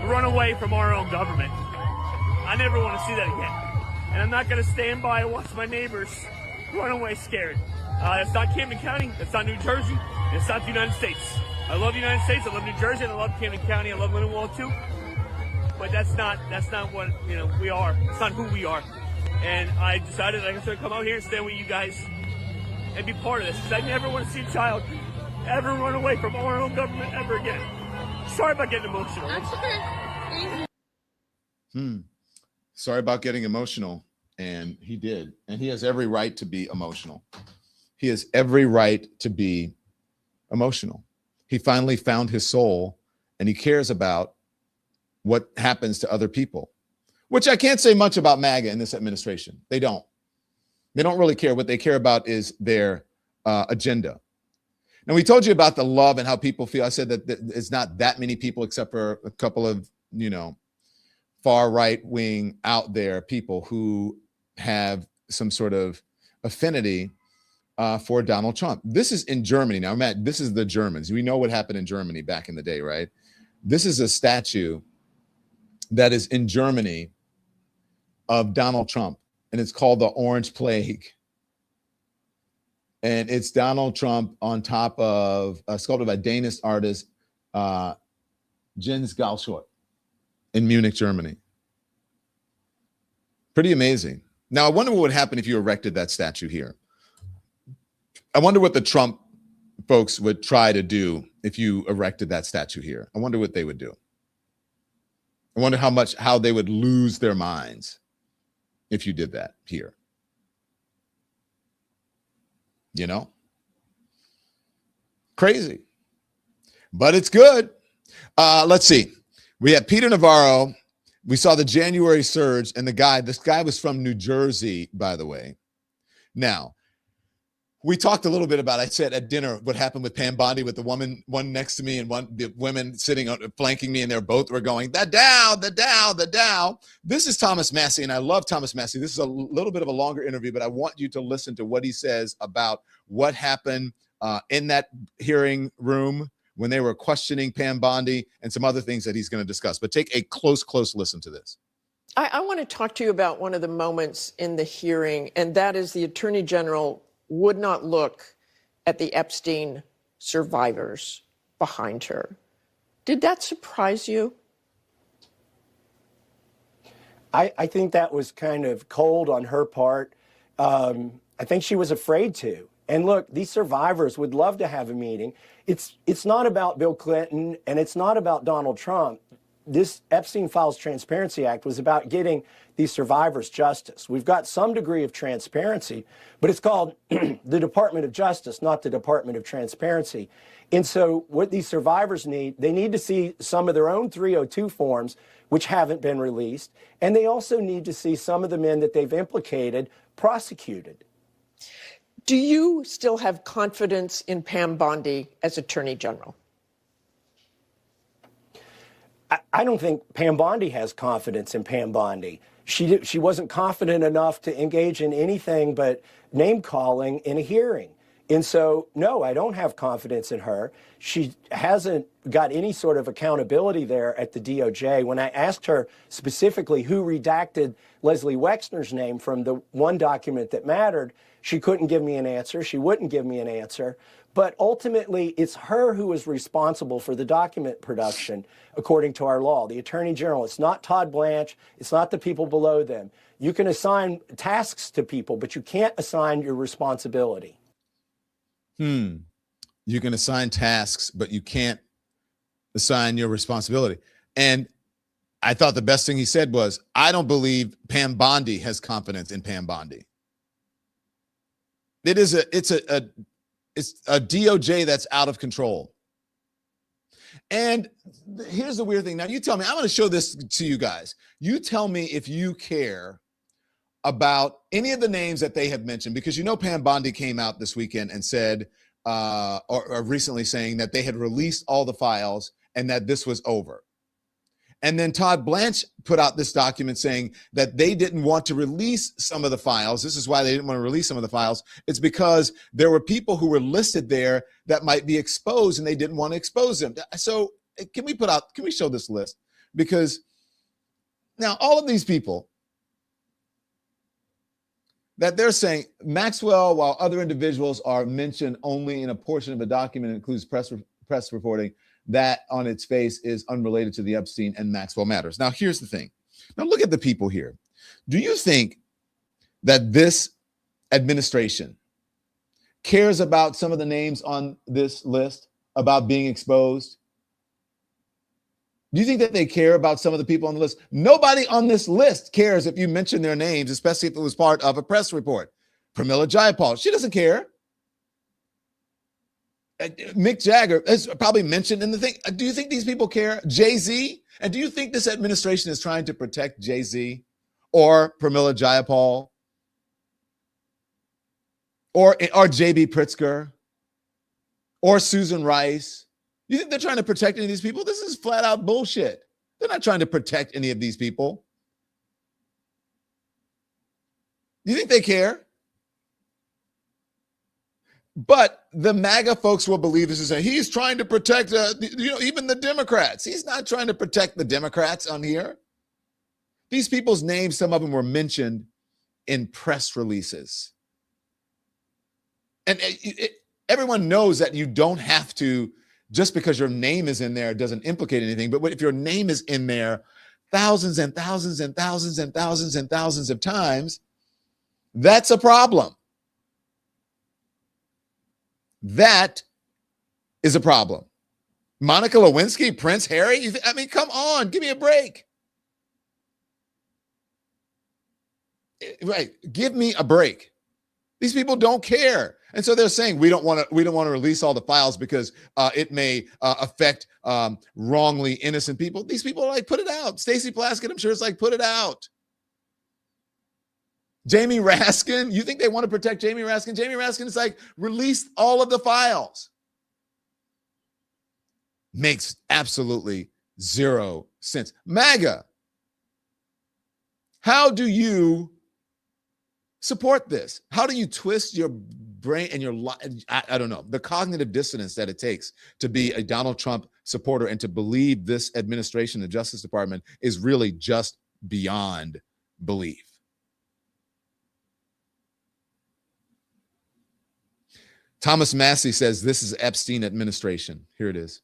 run away from our own government. I never want to see that again. And I'm not going to stand by and watch my neighbors run away scared. That's not Camden County. That's not New Jersey. It's not the United States. I love the United States. I love New Jersey. And I love Camden County. I love Lindenwold too. But that's not what we are. It's not who we are. And I decided I was going to come out here and stand with you guys and be part of this, because I never want to see a child ever run away from our own government ever again. Sorry about getting emotional. That's okay. Thank you. Sorry about getting emotional. And he did. And he has every right to be emotional. He has every right to be emotional. He finally found his soul, and he cares about what happens to other people, which I can't say much about MAGA in this administration. They don't really care. What they care about is their agenda. Now, we told you about the love and how people feel. I said that it's not that many people, except for a couple of, far right wing out there people who have some sort of affinity for Donald Trump. This is in Germany. Now, Matt, this is the Germans. We know what happened in Germany back in the day, right? This is a statue that is in Germany of Donald Trump, and it's called the Orange Plague. And it's Donald Trump on top of sculpted by Danish artist Jens Galschort in Munich, Germany. Pretty amazing. Now, I wonder what would happen if you erected that statue here. I wonder what the Trump folks would try to do if you erected that statue here. I wonder what they would do. I wonder how they would lose their minds if you did that here. You know? Crazy. But it's good. Let's see. We have Peter Navarro. We saw the January surge, and this guy was from New Jersey, by the way. Now, we talked a little bit about, I said at dinner, what happened with Pam Bondi with the one next to me and the women sitting flanking me, and they both were going, the Dow. This is Thomas Massey, and I love Thomas Massey. This is a little bit of a longer interview, but I want you to listen to what he says about what happened in that hearing room when they were questioning Pam Bondi and some other things that he's going to discuss. But take a close listen to this. I want to talk to you about one of the moments in the hearing, and that is the Attorney General would not look at the Epstein survivors behind her. Did that surprise you? I think that was kind of cold on her part. I think she was afraid to. And look, these survivors would love to have a meeting. It's not about Bill Clinton, and it's not about Donald Trump. This Epstein Files Transparency Act was about getting these survivors justice. We've got some degree of transparency, but it's called the Department of Justice, not the Department of Transparency. And so what these survivors need, they need to see some of their own 302 forms, which haven't been released, and they also need to see some of the men that they've implicated prosecuted. Do you still have confidence in Pam Bondi as Attorney General? I don't think Pam Bondi has confidence in Pam Bondi. She wasn't confident enough to engage in anything but name calling in a hearing. And so, no, I don't have confidence in her. She hasn't got any sort of accountability there at the DOJ. When I asked her specifically who redacted Leslie Wexner's name from the one document that mattered, she couldn't give me an answer. She wouldn't give me an answer. But ultimately, it's her who is responsible for the document production, according to our law, the Attorney General. It's not Todd Blanche. It's not the people below them. You can assign tasks to people, but you can't assign your responsibility. You can assign tasks, but you can't assign your responsibility. And I thought the best thing he said was, I don't believe Pam Bondi has confidence in Pam Bondi. It's a DOJ that's out of control. And here's the weird thing. Now, you tell me, I'm going to show this to you guys. You tell me if you care about any of the names that they have mentioned, because you know Pam Bondi came out this weekend and said, or recently saying that they had released all the files and that this was over. And then Todd Blanche put out this document saying that they didn't want to release some of the files. This is why they didn't want to release some of the files. It's because there were people who were listed there that might be exposed and they didn't want to expose them. So can we show this list? Because now all of these people that they're saying Maxwell, while other individuals are mentioned only in a portion of a document that includes press reporting, that on its face is unrelated to the Epstein and Maxwell matters. Now, here's the thing. Now, look at the people here. Do you think that this administration cares about some of the names on this list about being exposed? Do you think that they care about some of the people on the list? Nobody on this list cares if you mention their names, especially if it was part of a press report. Pramila Jayapal, she doesn't care. Mick Jagger is probably mentioned in the thing. Do you think these people care? Jay-Z? And do you think this administration is trying to protect Jay-Z or Pramila Jayapal or J.B. Pritzker or Susan Rice? You think they're trying to protect any of these people? This is flat out bullshit. They're not trying to protect any of these people. Do you think they care? But the MAGA folks will believe this is he's trying to protect, even the Democrats. He's not trying to protect the Democrats on here. These people's names, some of them were mentioned in press releases. And everyone knows that you don't have to, just because your name is in there, it doesn't implicate anything. But if your name is in there thousands and thousands and thousands and thousands and thousands of times, that's a problem. That is a problem. Monica Lewinsky, Prince Harry, come on, give me a break. Right, give me a break. These people don't care. And so they're saying we don't want to release all the files because it may affect wrongly innocent people. These people are like, put it out. Stacey Plaskett, I'm sure it's like, put it out. Jamie Raskin, you think they want to protect Jamie Raskin? Jamie Raskin is like, release all of the files. Makes absolutely zero sense. MAGA, how do you support this? How do you twist your brain and your life? I don't know, the cognitive dissonance that it takes to be a Donald Trump supporter and to believe this administration, the Justice Department, is really just beyond belief. Thomas Massey says this is Epstein administration. Here it is.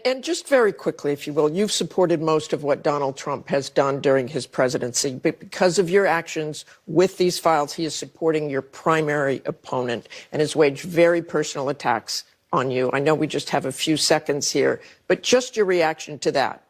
And just very quickly, if you will, you've supported most of what Donald Trump has done during his presidency. But because of your actions with these files, he is supporting your primary opponent and has waged very personal attacks on you. I know we just have a few seconds here, but just your reaction to that.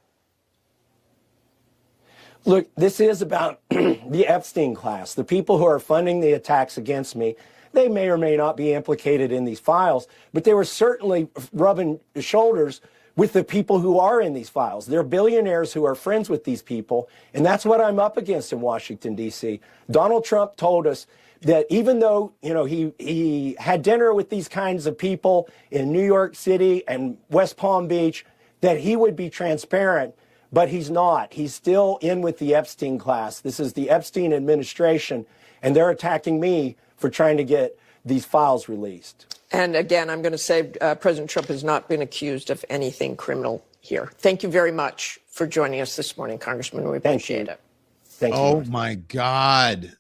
Look, this is about the Epstein class, the people who are funding the attacks against me. They may or may not be implicated in these files, but they were certainly rubbing shoulders with the people who are in these files. They're billionaires who are friends with these people, and that's what I'm up against in Washington, D.C. Donald Trump told us that even though, he had dinner with these kinds of people in New York City and West Palm Beach, that he would be transparent, but he's not. He's still in with the Epstein class. This is the Epstein administration, and they're attacking me for trying to get these files released. And again, I'm going to say President Trump has not been accused of anything criminal here. Thank you very much for joining us this morning, Congressman. We appreciate it. Thank you. Oh, my God.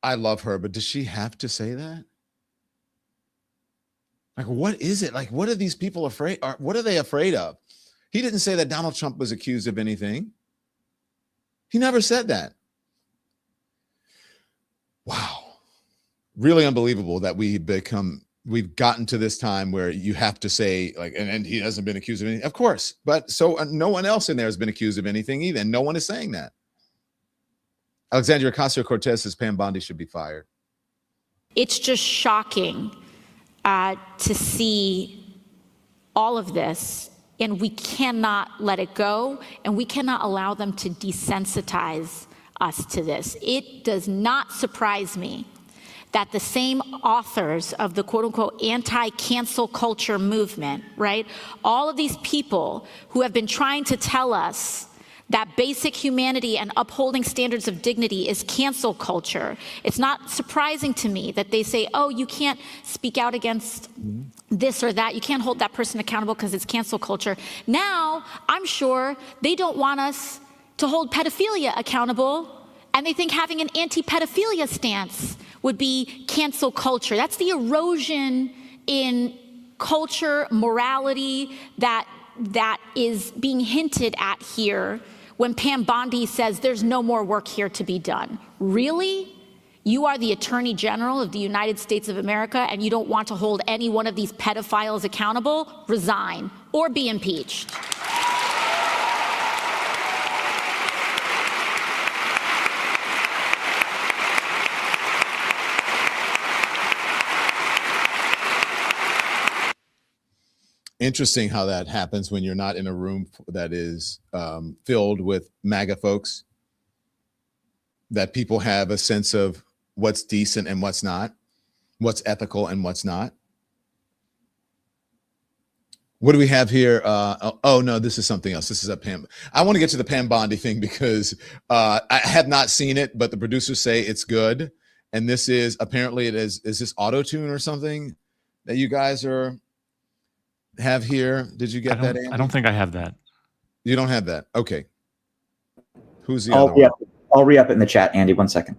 I love her, but does she have to say that? Like, what is it? Like, what are these people afraid? What are they afraid of? He didn't say that Donald Trump was accused of anything. He never said that. Wow. Really unbelievable that we've gotten to this time where you have to say, like, and he hasn't been accused of anything. Of course. But so no one else in there has been accused of anything either. And no one is saying that. Alexandria Ocasio-Cortez says Pam Bondi should be fired. It's just shocking to see all of this, and we cannot let it go, and we cannot allow them to desensitize us to this. It does not surprise me that the same authors of the quote-unquote anti-cancel culture movement, right, all of these people who have been trying to tell us that basic humanity and upholding standards of dignity is cancel culture. It's not surprising to me that they say, oh, you can't speak out against this or that. You can't hold that person accountable because it's cancel culture. Now, I'm sure they don't want us to hold pedophilia accountable, and they think having an anti-pedophilia stance would be cancel culture. That's the erosion in culture, morality that is being hinted at here when Pam Bondi says there's no more work here to be done. Really? You are the Attorney General of the United States of America and you don't want to hold any one of these pedophiles accountable? Resign or be impeached. Interesting how that happens when you're not in a room that is filled with MAGA folks, that people have a sense of what's decent and what's not, what's ethical and what's not. What do we have here? Oh, no, this is something else. This is a Pam. I want to get to the Pam Bondi thing because I have not seen it, but the producers say it's good. And this is apparently is this auto tune or something that you guys have here? Did you get that, Andy? I don't think I have that. You don't have that. Okay. Who's the I'll other one? I'll re-up it in the chat, Andy. 1 second.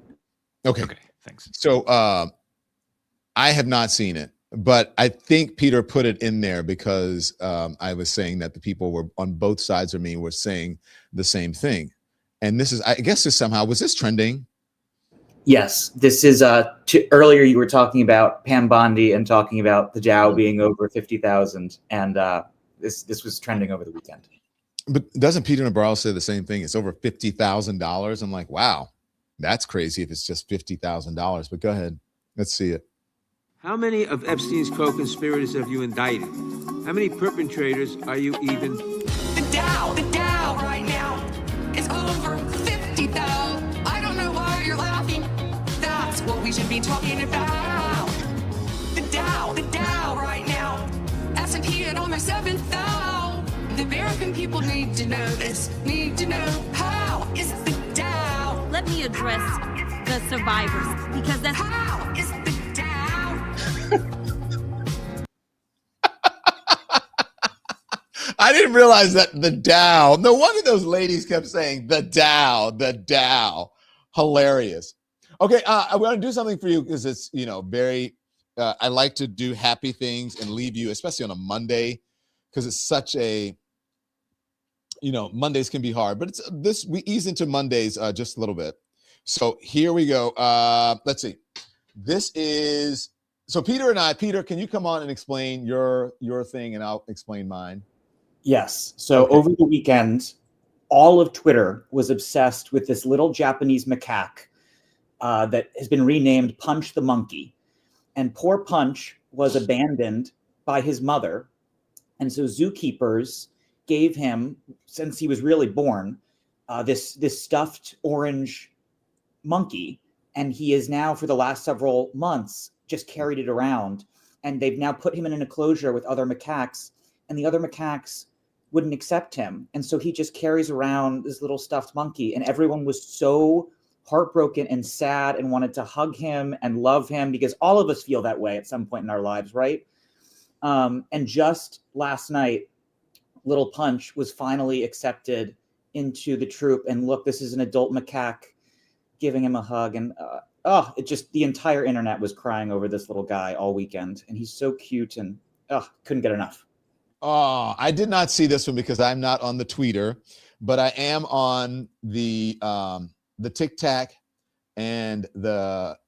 Okay. Thanks. So I have not seen it, but I think Peter put it in there because I was saying that the people were on both sides of me were saying the same thing. And this is, I guess this somehow, was this trending? Yes, this is earlier you were talking about Pam Bondi and talking about the Dow being over 50,000, and this was trending over the weekend. But doesn't Peter Navarro say the same thing? It's over $50,000. I'm like, wow, that's crazy if it's just $50,000. But go ahead, let's see it. How many of Epstein's co-conspirators have you indicted? How many perpetrators are you even? The Dow right now is over 50,000. I don't know why you're laughing. That's what we should be talking about. The Dow right now. S&P at almost 7,000. The American people need to know this. Need to know how is the Dow. Let me address the survivors because that's how is the I didn't realize that the Dow. No wonder those ladies kept saying the Dow. Hilarious. Okay, I want to do something for you because it's very. I like to do happy things and leave you, especially on a Monday, because it's such a. Mondays can be hard, but we ease into Mondays just a little bit. So here we go. Let's see. This is so Peter and I. Peter, can you come on and explain your thing, and I'll explain mine. Yes. So over the weekend, all of Twitter was obsessed with this little Japanese macaque that has been renamed Punch the Monkey. And poor Punch was abandoned by his mother. And so zookeepers gave him, since he was really born, this stuffed orange monkey. And he is now, for the last several months, just carried it around. And they've now put him in an enclosure with other macaques. And the other macaques wouldn't accept him. And so he just carries around this little stuffed monkey. And everyone was so heartbroken and sad and wanted to hug him and love him, because all of us feel that way at some point in our lives, right? And just last night, little Punch was finally accepted into the troop. And look, this is an adult macaque giving him a hug. And the entire internet was crying over this little guy all weekend. And he's so cute and couldn't get enough. Oh, I did not see this one because I'm not on the Twitter, but I am on the TikTok and the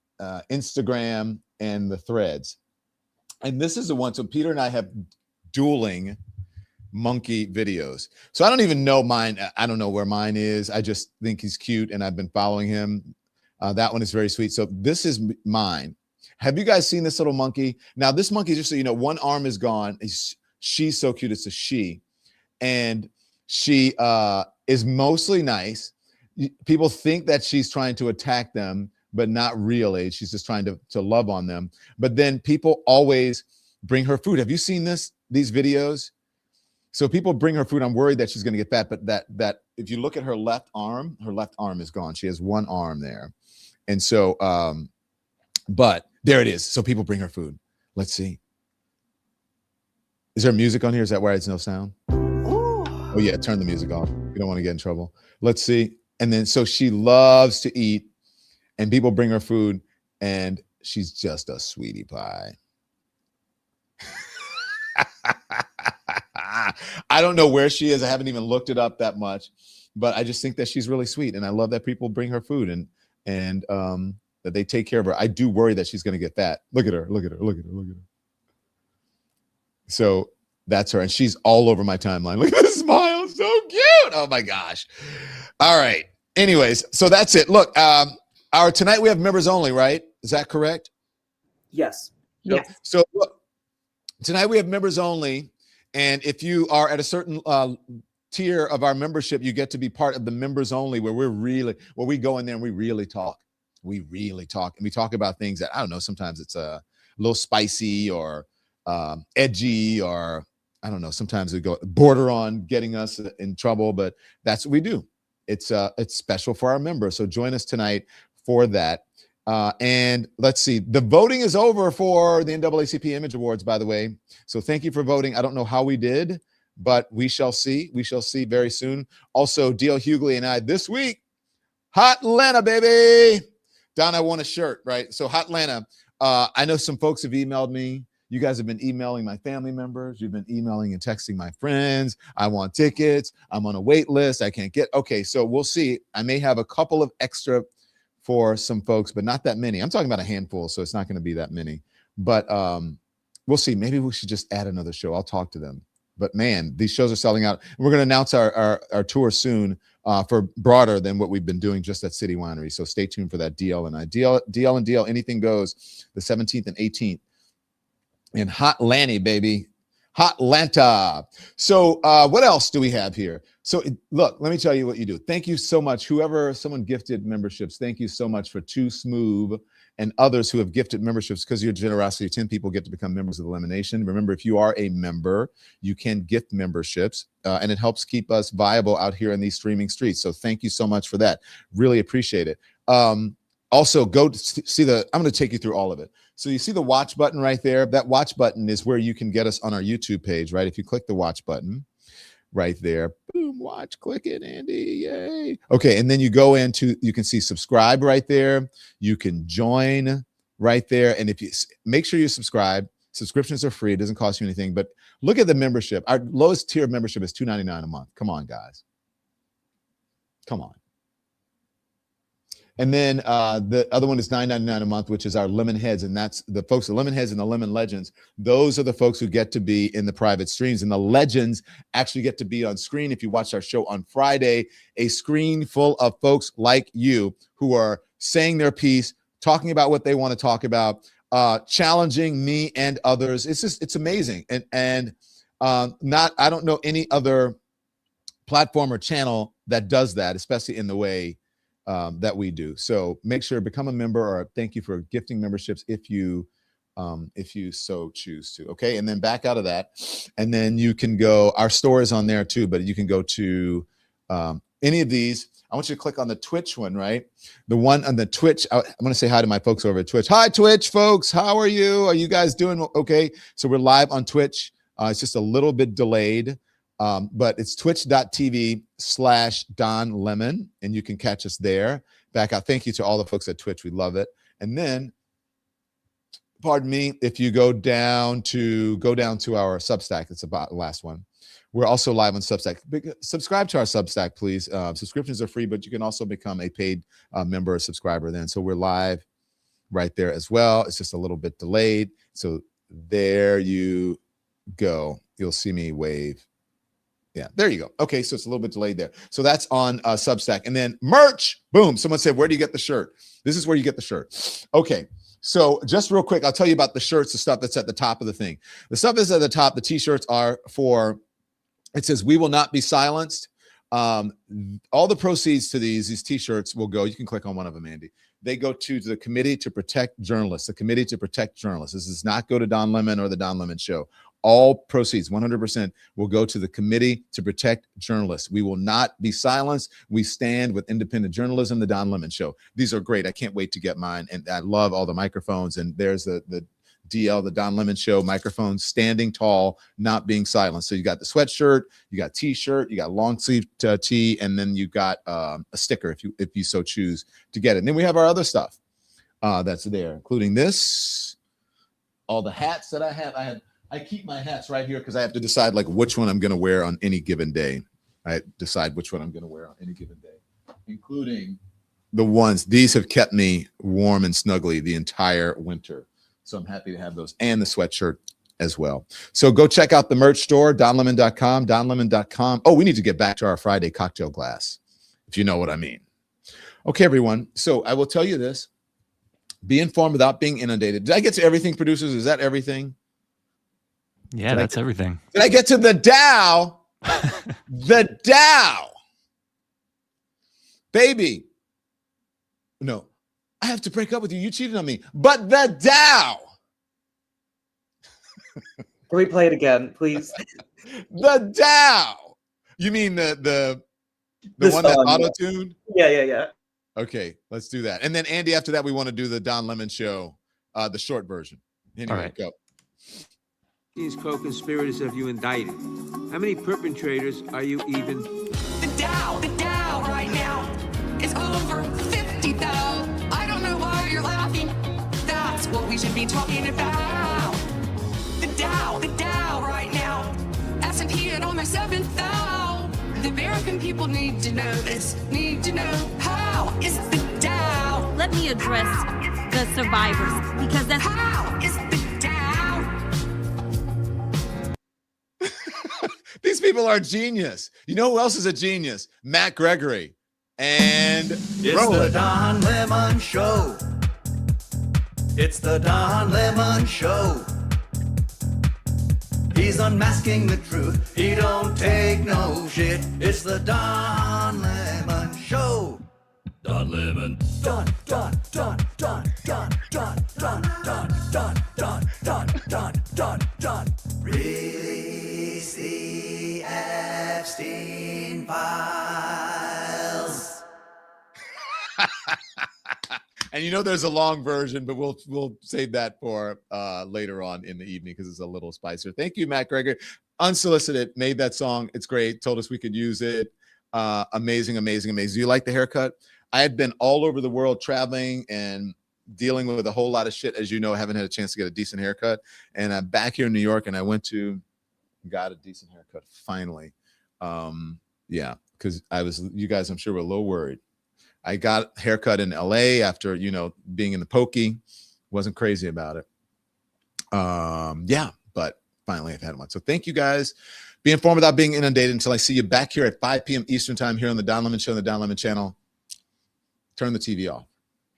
Instagram and the Threads. And this is the one. So Peter and I have dueling monkey videos. So I don't even know mine. I don't know where mine is. I just think he's cute and I've been following him. That one is very sweet. So this is mine. Have you guys seen this little monkey? Now this monkey, just so you know, one arm is gone. She's so cute. It's a she. And she is mostly nice. People think that she's trying to attack them, but not really. She's just trying to love on them. But then people always bring her food. Have you seen these videos? So people bring her food. I'm worried that she's going to get fat, but that if you look at her left arm is gone. She has one arm there. And so, but there it is. So people bring her food. Let's see. Is there music on here? Is that why it's no sound? Oh yeah, turn the music off. We don't want to get in trouble. Let's see. And then so she loves to eat and people bring her food and she's just a sweetie pie. I don't know where she is. I haven't even looked it up that much, but I just think that she's really sweet. And I love that people bring her food and that they take care of her. I do worry that she's going to get fat. Look at her. So that's her. And she's all over my timeline. Look at the smile. So cute. Oh my gosh. All right. Anyways, so that's it. Look, tonight we have members only, right? Is that correct? Yes. So look, tonight we have members only. And if you are at a certain tier of our membership, you get to be part of the members only, where we go in there and we really talk. And we talk about things that, I don't know, sometimes it's a little spicy or edgy, or I don't know, sometimes it go border on getting us in trouble, but that's what we do. It's special for our members. So join us tonight for that. And let's see, the voting is over for the NAACP Image Awards, by the way. So thank you for voting. I don't know how we did, but we shall see. We shall see very soon. Also, D.L. Hughley and I this week, Hot Atlanta, baby. Don, I want a shirt, right? So Hot Atlanta. I know some folks have emailed me. You guys have been emailing my family members. You've been emailing and texting my friends. I want tickets. I'm on a wait list. I can't get. Okay, so we'll see. I may have a couple of extra for some folks, but not that many. I'm talking about a handful, so it's not going to be that many. But we'll see. Maybe we should just add another show. I'll talk to them. But man, these shows are selling out. We're going to announce our tour soon for broader than what we've been doing just at City Winery. So stay tuned for that. DL and I. DL, anything goes. The 17th and 18th in Hot Lanny, baby. Hot Atlanta. So what else do we have here? So look, let me tell you what you do. Thank you so much. Someone gifted memberships. Thank you so much for Too Smooth and others who have gifted memberships. Because of your generosity, 10 people get to become members of the Lemonation. Remember, if you are a member, you can gift memberships, and it helps keep us viable out here in these streaming streets. So thank you so much for that. Really appreciate it. Also, go to see I'm going to take you through all of it. So you see the watch button right there? That watch button is where you can get us on our YouTube page, right? If you click the watch button right there, boom, watch, click it, Andy, yay. Okay, and then you go into, you can see subscribe right there. You can join right there. And if you make sure you subscribe, subscriptions are free. It doesn't cost you anything. But look at the membership. Our lowest tier of membership is $2.99 a month. Come on, guys. Come on. And then the other one is $9.99 a month, which is our Lemon Heads. And that's the folks, the Lemon Heads and the Lemon Legends. Those are the folks who get to be in the private streams. And the Legends actually get to be on screen. If you watch our show on Friday, a screen full of folks like you who are saying their piece, talking about what they want to talk about, challenging me and others. It's amazing. And I don't know any other platform or channel that does that, especially in the way that we do. So make sure to become a member, or thank you for gifting memberships if you so choose to. Okay, and then back out of that, and then you can go. Our store is on there too, but you can go to any of these. I want you to click on the Twitch one, right? The one on the Twitch. I'm going to say hi to my folks over at Twitch. Hi, Twitch folks. How are you? Are you guys doing okay? So we're live on Twitch. It's just a little bit delayed. But it's twitch.tv/Don Lemon, and you can catch us there. Back out. Thank you to all the folks at Twitch. We love it. And then, pardon me, if you go down to our Substack, it's about the last one. We're also live on Substack. Subscribe to our Substack, please. Subscriptions are free, but you can also become a paid member or subscriber then. So we're live right there as well. It's just a little bit delayed. So there you go. You'll see me wave. Yeah, there you go. Okay, so it's a little bit delayed there. So that's on Substack. And then merch, boom. Someone said, where do you get the shirt? This is where you get the shirt. Okay, so just real quick, I'll tell you about the shirts, the stuff that's at the top of the thing. The stuff that's at the top, the T-shirts are for, it says, we will not be silenced. All the proceeds to these T-shirts will go, you can click on one of them, Andy. They go to the Committee to Protect Journalists, the Committee to Protect Journalists. This does not go to Don Lemon or the Don Lemon Show. All proceeds, 100%, will go to the Committee to Protect Journalists. We will not be silenced. We stand with independent journalism, the Don Lemon Show. These are great. I can't wait to get mine. And I love all the microphones. And there's the DL, the Don Lemon Show microphone, standing tall, not being silenced. So you got the sweatshirt, you got T-shirt, you got long sleeve tee, and then you got a sticker if you so choose to get it. And then we have our other stuff that's there, including this, all the hats that I have. I keep my hats right here because I have to decide like which one I'm going to wear on any given day. I decide which one I'm going to wear on any given day, including the ones. These have kept me warm and snuggly the entire winter. So I'm happy to have those, and the sweatshirt as well. So go check out the merch store, donlemon.com, donlemon.com. Oh, we need to get back to our Friday cocktail glass, if you know what I mean. Okay, everyone. So I will tell you this. Be informed without being inundated. Did I get to everything, producers? Is that everything? Yeah, that's everything. Did I get to the Dow? The Dow. Baby. No, I have to break up with you. You cheated on me. But the Dow. Can we play it again, please? The Dow. You mean the one that auto-tuned? Yeah. Okay, let's do that. And then Andy, after that, we want to do the Don Lemon show, the short version. Anyway, All right. Go. These co-conspirators have you indicted? How many perpetrators are you even? The Dow right now is over 50 though. I don't know why you're laughing. That's what we should be talking about. The Dow right now. S&P at almost 7,000. The American people need to know this. Need to know how is the Dow. Let me address the survivors because that's how is the Dow. These people are genius. You know who else is a genius? Matt Gregory. And it's roll the it. Don Lemon Show. It's the Don Lemon Show. He's unmasking the truth. He don't take no shit. It's the Don Lemon Show. Don Lemon. Don. Release the Epstein files. And you know there's a long version, but we'll save that for later on in the evening because it's a little spicier. Thank you, Matt Gregory. Unsolicited, made that song. It's great. Told us we could use it. Amazing. Do you like the haircut? I had been all over the world traveling and dealing with a whole lot of shit. As you know, I haven't had a chance to get a decent haircut. And I'm back here in New York and I got a decent haircut finally. Yeah, because you guys, I'm sure, were a little worried. I got a haircut in LA after, being in the pokey. Wasn't crazy about it. Yeah, but finally I've had one. So thank you guys. Be informed without being inundated until I see you back here at 5 p.m. Eastern time here on the Don Lemon Show, on the Don Lemon channel. Turn the TV off.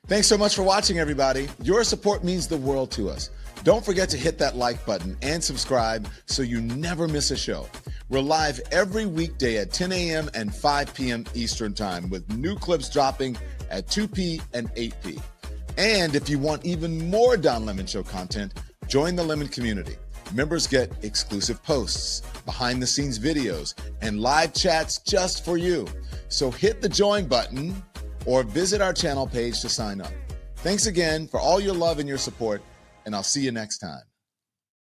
Thanks so much for watching, everybody. Your support means the world to us. Don't forget to hit that like button and subscribe so you never miss a show. We're live every weekday at 10 a.m. and 5 p.m. Eastern time with new clips dropping at 2 p. and 8 p. And if you want even more Don Lemon Show content, join the Lemon community. Members get exclusive posts, behind-the-scenes videos, and live chats just for you. So hit the join button or visit our channel page to sign up. Thanks again for all your love and your support, and I'll see you next time.